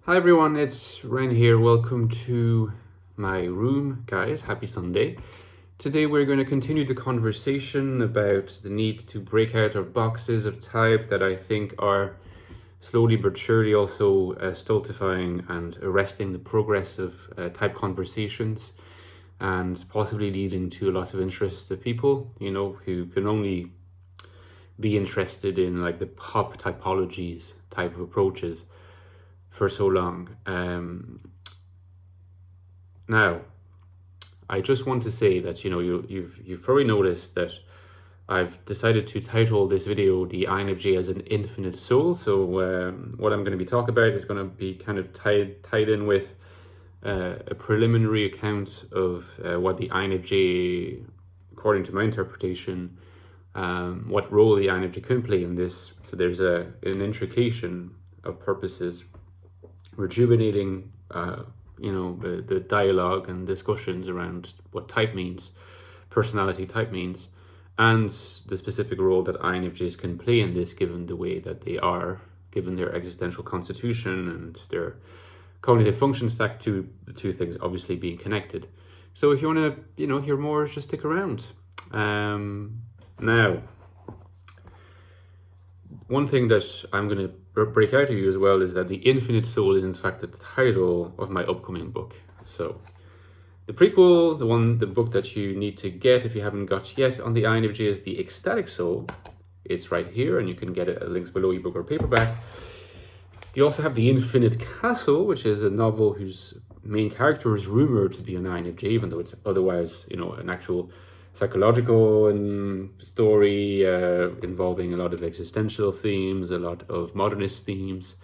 Hi everyone, it's Ren here. Welcome to my room, guys. Happy Sunday. Today we're going to continue the conversation about the need to break out of boxes of type that I think are slowly but surely also stultifying and arresting the progress of type conversations and possibly leading to a loss of interest of people, who can only be interested in like the pop typologies type of approaches for so long. Now, I just want to say that you've probably noticed that I've decided to title this video "The INFJ as an Infinite Soul." So what I'm going to be talking about is going to be kind of tied in with a preliminary account of what the INFJ, according to my interpretation, what role the INFJ can play in this. So there's an intrication of purposes, rejuvenating the dialogue and discussions around what type means, personality type means, and the specific role that INFJs can play in this, given the way that they are, given their existential constitution and their cognitive function stack, to the two things obviously being connected. So if you want to hear more, just stick around. Now, one thing that I'm going to break out to you as well is that the Infinite Soul is in fact the title of my upcoming book. So the prequel, the book that you need to get if you haven't got yet on the INFJ, is the Ecstatic Soul. It's right here, and you can get it at links below, ebook or paperback. You also have the Infinite Castle, which is a novel whose main character is rumored to be an INFJ, even though it's otherwise, an actual psychological story involving a lot of existential themes, a lot of modernist themes,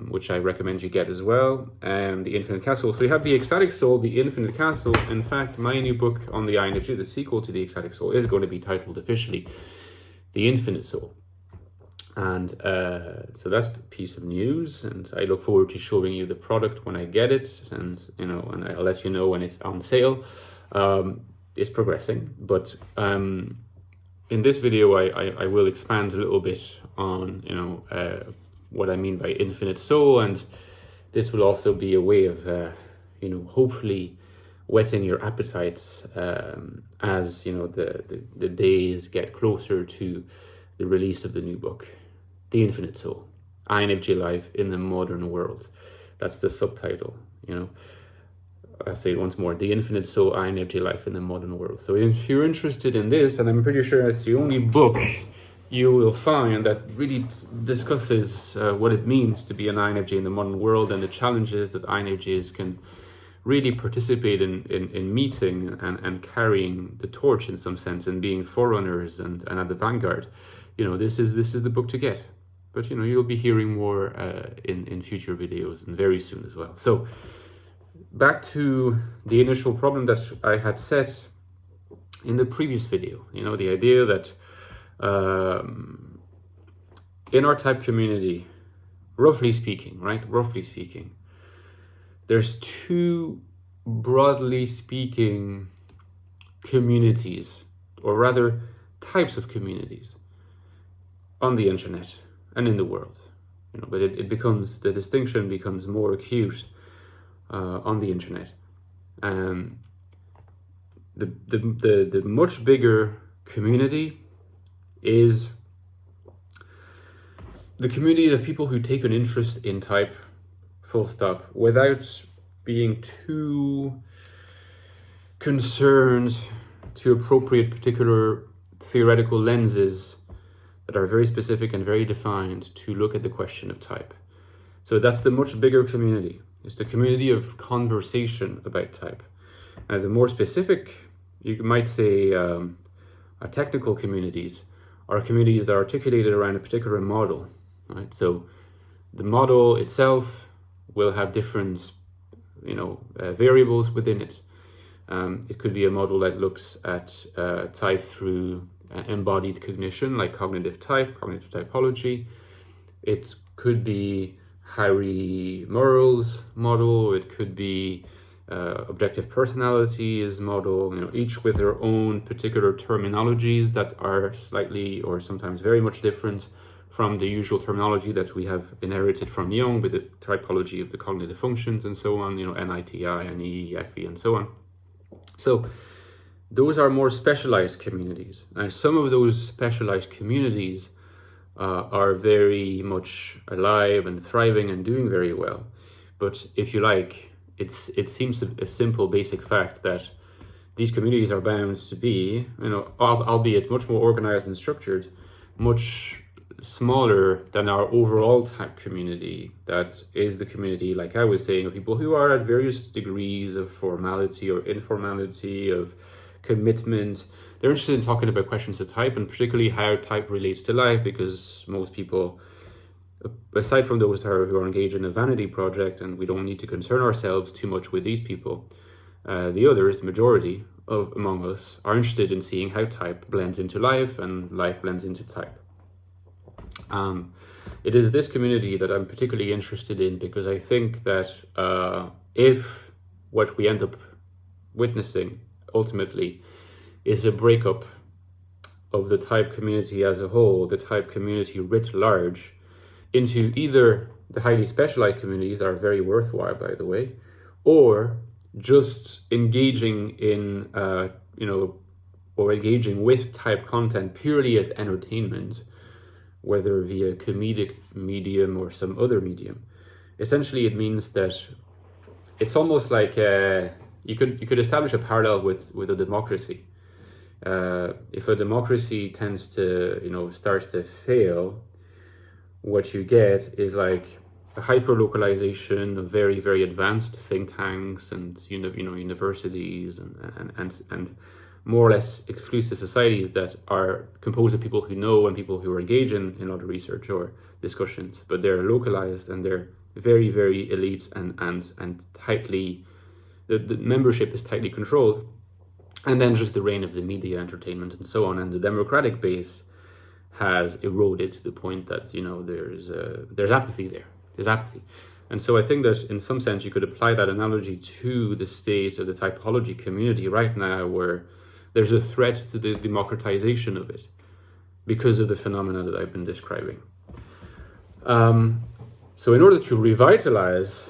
which I recommend you get as well. The Infinite Castle. So we have the Ecstatic Soul, the Infinite Castle. In fact, my new book on the INFJ, the sequel to the Ecstatic Soul, is going to be titled officially The Infinite Soul. And so that's the piece of news, and I look forward to showing you the product when I get it, and and I'll let you know when it's on sale. It's progressing, but in this video I will expand a little bit on what I mean by Infinite Soul, and this will also be a way of hopefully whetting your appetites as the days get closer to the release of the new book, The Infinite Soul, INFJ Life in the Modern World. That's the subtitle. I'll say it once more, The Infinite Soul, INFJ Life in the Modern World. So if you're interested in this, and I'm pretty sure it's the only book you will find that really discusses what it means to be an INFJ in the modern world, and the challenges that INFJs can really participate in meeting and carrying the torch in some sense, and being forerunners and at the vanguard, this is the book to get. But you'll be hearing more in future videos, and very soon as well. So back to the initial problem that I had set in the previous video, the idea that in our type community, roughly speaking, there's two, broadly speaking, communities, or rather types of communities on the internet and in the world, but the distinction becomes more acute on the internet. The much bigger community is the community of people who take an interest in type, full stop, without being too concerned to appropriate particular theoretical lenses that are very specific and very defined to look at the question of type. So that's the much bigger community. It's the community of conversation about type. Now, the more specific, you might say, technical communities are communities that are articulated around a particular model, right? So the model itself will have different, variables within it. It could be a model that looks at type through embodied cognition, like cognitive typology. It could be Harry Murrell's model. It could be objective personalities model, each with their own particular terminologies that are slightly or sometimes very much different from the usual terminology that we have inherited from Jung with the typology of the cognitive functions and so on, NITI, NE, FE, and so on. So those are more specialized communities. And some of those specialized communities are very much alive and thriving and doing very well. But if you like, it seems a simple basic fact that these communities are bound to be, albeit much more organized and structured, much smaller than our overall type community. That is the community, like I was saying, of people who are at various degrees of formality or informality, of commitment. They're interested in talking about questions of type, and particularly how type relates to life, because most people, aside from those who are engaged in a vanity project, and we don't need to concern ourselves too much with these people, the others, the majority among us, are interested in seeing how type blends into life and life blends into type. It is this community that I'm particularly interested in, because I think that if what we end up witnessing ultimately is a breakup of the type community as a whole, the type community writ large, into either the highly specialized communities that are very worthwhile, by the way, or just engaging in, or engaging with type content purely as entertainment, whether via comedic medium or some other medium. Essentially, it means that it's almost like you could establish a parallel with a democracy. If a democracy tends to, starts to fail, what you get is like a hyper-localization of very, very advanced think tanks and universities and more or less exclusive societies that are composed of people who know and people who are engaged in a lot of research or discussions, but they're localized and they're very, very elite and tightly, the membership is tightly controlled. And then just the reign of the media, entertainment, and so on, and the democratic base has eroded to the point that there's apathy there. There's apathy, and so I think that in some sense you could apply that analogy to the state of the typology community right now, where there's a threat to the democratization of it because of the phenomena that I've been describing. So in order to revitalize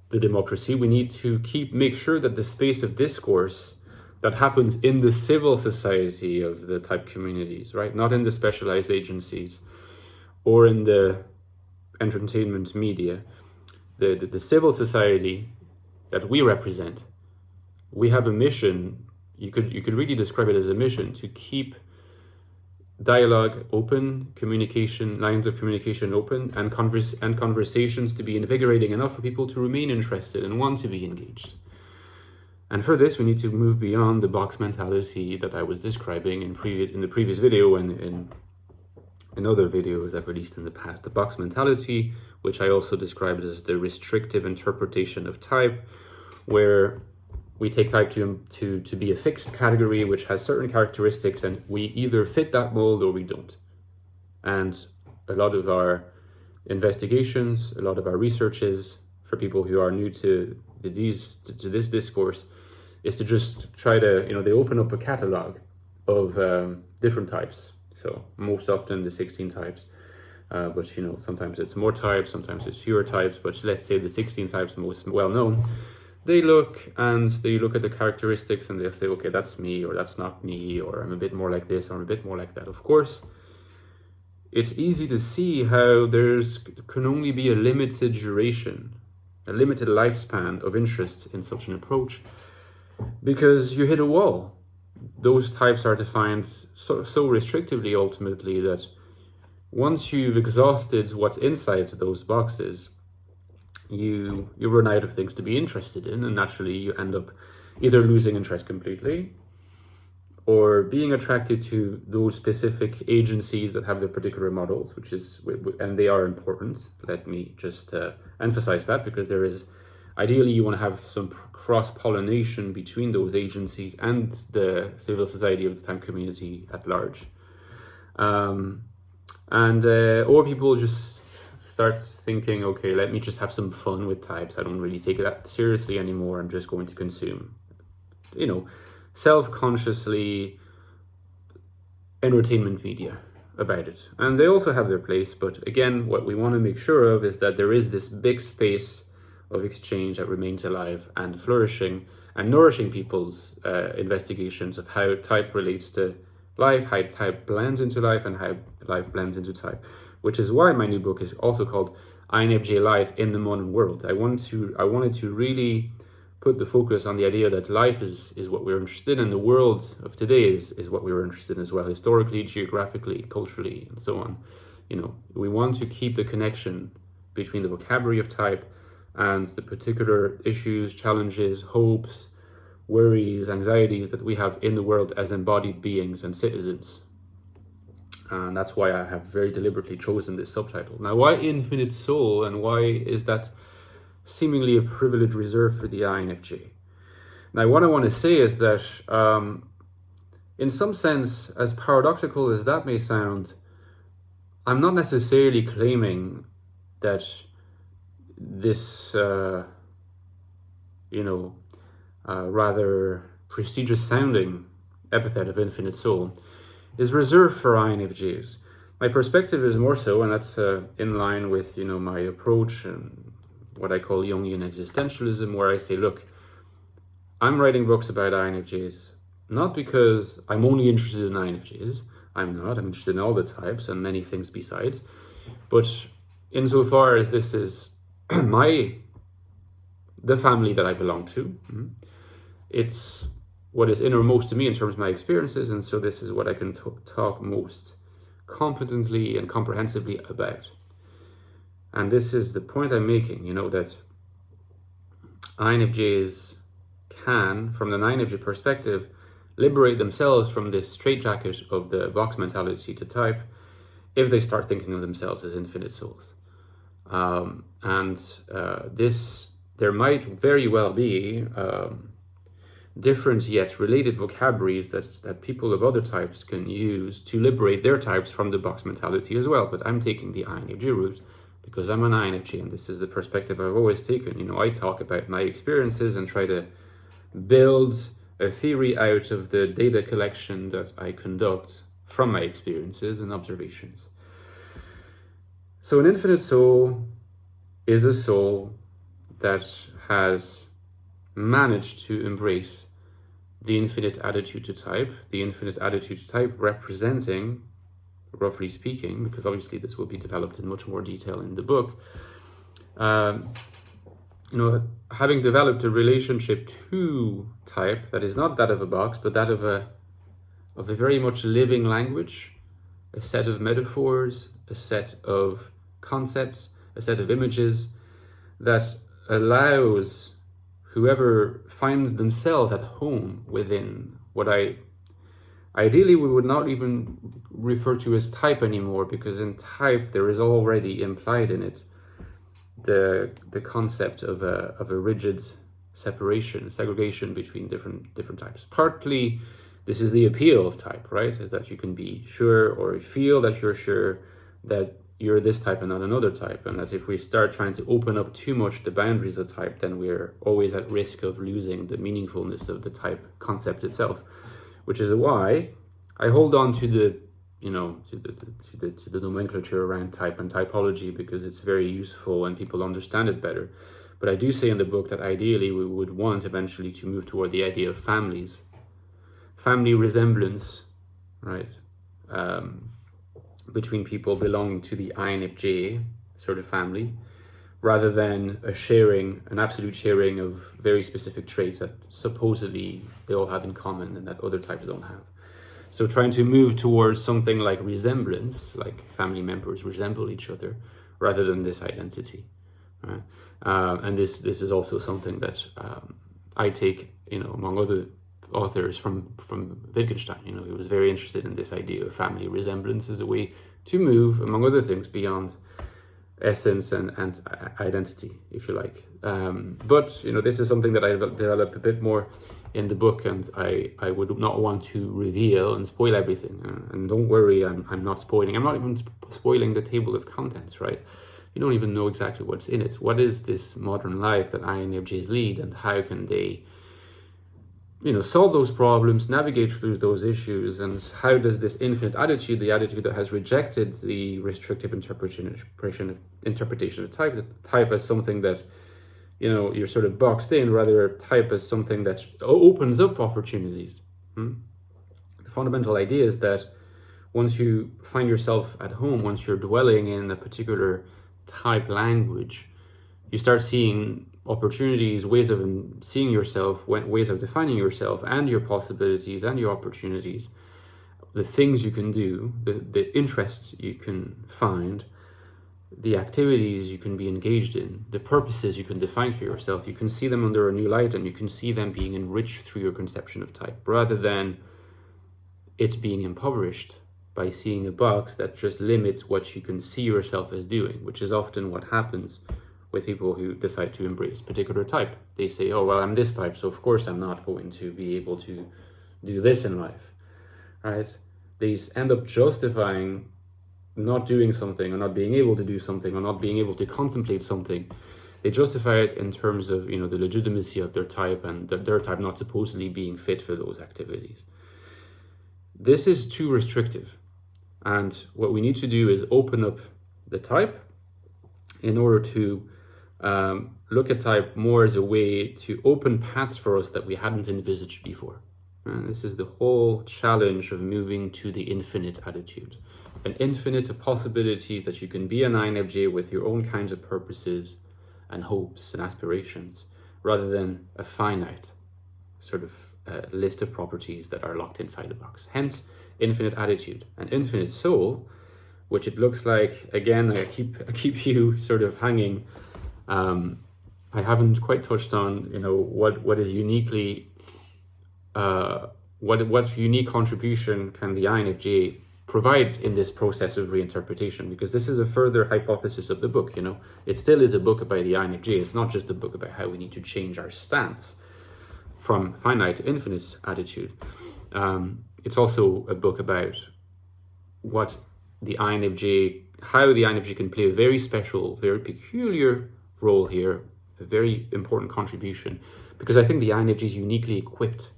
the democracy, we need to make sure that the space of discourse that happens in the civil society of the type communities, right? Not in the specialized agencies or in the entertainment media, the civil society that we represent. We have a mission. You could really describe it as a mission to keep dialogue open, lines of communication open, and conversations to be invigorating enough for people to remain interested and want to be engaged. And for this, we need to move beyond the box mentality that I was describing in the previous video and in other videos I've released in the past. The box mentality, which I also described as the restrictive interpretation of type, where we take type to be a fixed category which has certain characteristics, and we either fit that mold or we don't. And a lot of our investigations, a lot of our researches, for people who are new to this discourse, is to just try to, they open up a catalog of different types. So most often the 16 types, but sometimes it's more types, sometimes it's fewer types, but let's say the 16 types most well known. They look at the characteristics and they'll say, okay, that's me, or that's not me, or I'm a bit more like this, or I'm a bit more like that. Of course, it's easy to see how can only be a limited duration, a limited lifespan of interest in such an approach, because you hit a wall. Those types are defined so restrictively ultimately that once you've exhausted what's inside those boxes, you run out of things to be interested in, and naturally you end up either losing interest completely or being attracted to those specific agencies that have their particular models, and they are important. Let me just emphasize that, because ideally you want to have some cross-pollination between those agencies and the civil society of the type community at large. Or people just start thinking, okay, let me just have some fun with types. I don't really take it that seriously anymore. I'm just going to consume, self-consciously entertainment media. about it. And they also have their place, but again, what we want to make sure of is that there is this big space of exchange that remains alive and flourishing and nourishing people's investigations of how type relates to life, how type blends into life, and how life blends into type, which is why my new book is also called INFJ Life in the Modern World. I wanted to really put the focus on the idea that life is what we're interested in. The world of today is what we were interested in as well, historically, geographically, culturally, and so on. We want to keep the connection between the vocabulary of type and the particular issues, challenges, hopes, worries, anxieties that we have in the world as embodied beings and citizens. And that's why I have very deliberately chosen this subtitle. Now, why Infinite Soul, and why is that seemingly a privilege reserved for the INFJ? Now, what I want to say is that, in some sense, as paradoxical as that may sound, I'm not necessarily claiming that this, rather prestigious sounding epithet of Infinite Soul is reserved for INFJs. My perspective is more so, and that's in line with my approach and what I call Jungian existentialism, where I say, look, I'm writing books about INFJs not because I'm only interested in INFJs. I'm not. I'm interested in all the types and many things besides. But insofar as this is the family that I belong to, it's what is innermost to me in terms of my experiences, and so this is what I can talk most competently and comprehensively about. And this is the point I'm making, that INFJs can, from the INFJ perspective, liberate themselves from this straitjacket of the box mentality to type if they start thinking of themselves as infinite souls. There might very well be different yet related vocabularies that people of other types can use to liberate their types from the box mentality as well. But I'm taking the INFJ route because I'm an INFJ, and this is the perspective I've always taken. I talk about my experiences and try to build a theory out of the data collection that I conduct from my experiences and observations. So an infinite soul is a soul that has managed to embrace the infinite attitude to type, representing, roughly speaking, because obviously this will be developed in much more detail in the book, having developed a relationship to type that is not that of a box, but that of a very much living language, a set of metaphors, a set of concepts, a set of images that allows whoever finds themselves at home within what ideally we would not even refer to as type anymore, because in type there is already implied in it the concept of a rigid segregation between different types. Partly this is the appeal of type, right? Is that you can be sure or feel that you're sure that you're this type and not another type, and that if we start trying to open up too much the boundaries of type, then we're always at risk of losing the meaningfulness of the type concept itself, which is why I hold on to the nomenclature around type and typology, because it's very useful and people understand it better. But I do say in the book that ideally we would want eventually to move toward the idea of families, family resemblance, right? Between people belonging to the INFJ sort of family, rather than an absolute sharing of very specific traits that supposedly they all have in common and that other types don't have. So trying to move towards something like resemblance, like family members resemble each other, rather than this identity, right? And this is also something that I take, among other authors from Wittgenstein. He was very interested in this idea of family resemblance as a way to move, among other things, beyond essence and identity, if you like. But this is something that I develop a bit more in the book, and I would not want to reveal and spoil everything. And don't worry, I'm not spoiling. I'm not even spoiling the table of contents, right? You don't even know exactly what's in it. What is this modern life that INFJs lead, and how can they solve those problems, navigate through those issues. And how does this infinite attitude, the attitude that has rejected the restrictive interpretation of type as something that, you're sort of boxed in, rather type as something that opens up opportunities. The fundamental idea is that once you find yourself at home, once you're dwelling in a particular type language, you start seeing opportunities, ways of seeing yourself, ways of defining yourself and your possibilities and your opportunities, the things you can do, the interests you can find, the activities you can be engaged in, the purposes you can define for yourself. You can see them under a new light, and you can see them being enriched through your conception of type, rather than it being impoverished by seeing a box that just limits what you can see yourself as doing, which is often what happens with people who decide to embrace particular type. They say, oh, well, I'm this type, so of course I'm not going to be able to do this in life, right? They end up justifying not doing something, or not being able to do something, or not being able to contemplate something. They justify it in terms of, the legitimacy of their type, and their type not supposedly being fit for those activities. This is too restrictive. And what we need to do is open up the type in order to look at type more as a way to open paths for us that we hadn't envisaged before. And this is the whole challenge of moving to the infinite attitude. An infinite of possibilities that you can be an INFJ with your own kinds of purposes and hopes and aspirations, rather than a finite sort of list of properties that are locked inside the box. Hence, infinite attitude. And infinite soul, which it looks like, again, I keep you sort of hanging. I haven't quite touched on, what is uniquely, what unique contribution can the INFJ provide in this process of reinterpretation, because this is a further hypothesis of the book. It still is a book about the INFJ. It's not just a book about how we need to change our stance from finite to infinite attitude. It's also a book about what the INFJ, how the INFJ can play a very special, very peculiar role here, a very important contribution, because I think the INFJ is uniquely equipped,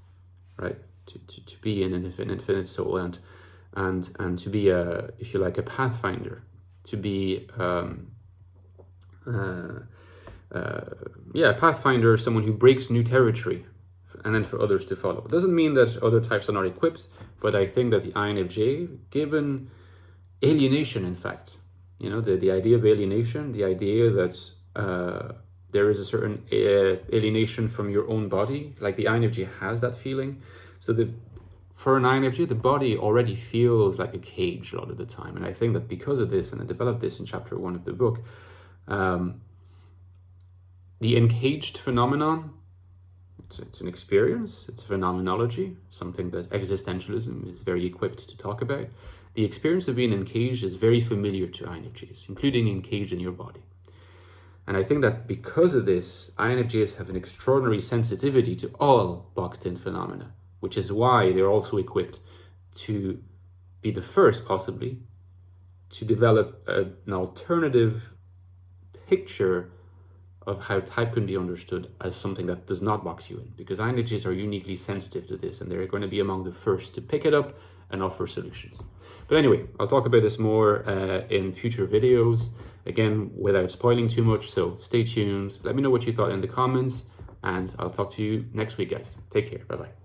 right, to be an infinite soul and to be if you like, a pathfinder, to be a pathfinder, someone who breaks new territory, and then for others to follow. It doesn't mean that other types are not equipped, but I think that the INFJ, given alienation, in fact, the idea of alienation, the idea that there is a certain alienation from your own body, like the INFJ has that feeling. So for an INFJ, the body already feels like a cage a lot of the time. And I think that because of this, and I developed this in chapter 1 of the book, the encaged phenomenon, it's an experience, it's a phenomenology, something that existentialism is very equipped to talk about. The experience of being encaged is very familiar to INFJs, including encaged in your body. And I think that because of this, INFJs have an extraordinary sensitivity to all boxed-in phenomena, which is why they're also equipped to be the first, possibly, to develop an alternative picture of how type can be understood as something that does not box you in, because INFJs are uniquely sensitive to this, and they're going to be among the first to pick it up and offer solutions. But anyway, I'll talk about this more in future videos, again, without spoiling too much, so stay tuned. Let me know what you thought in the comments, and I'll talk to you next week, guys. Take care. Bye-bye.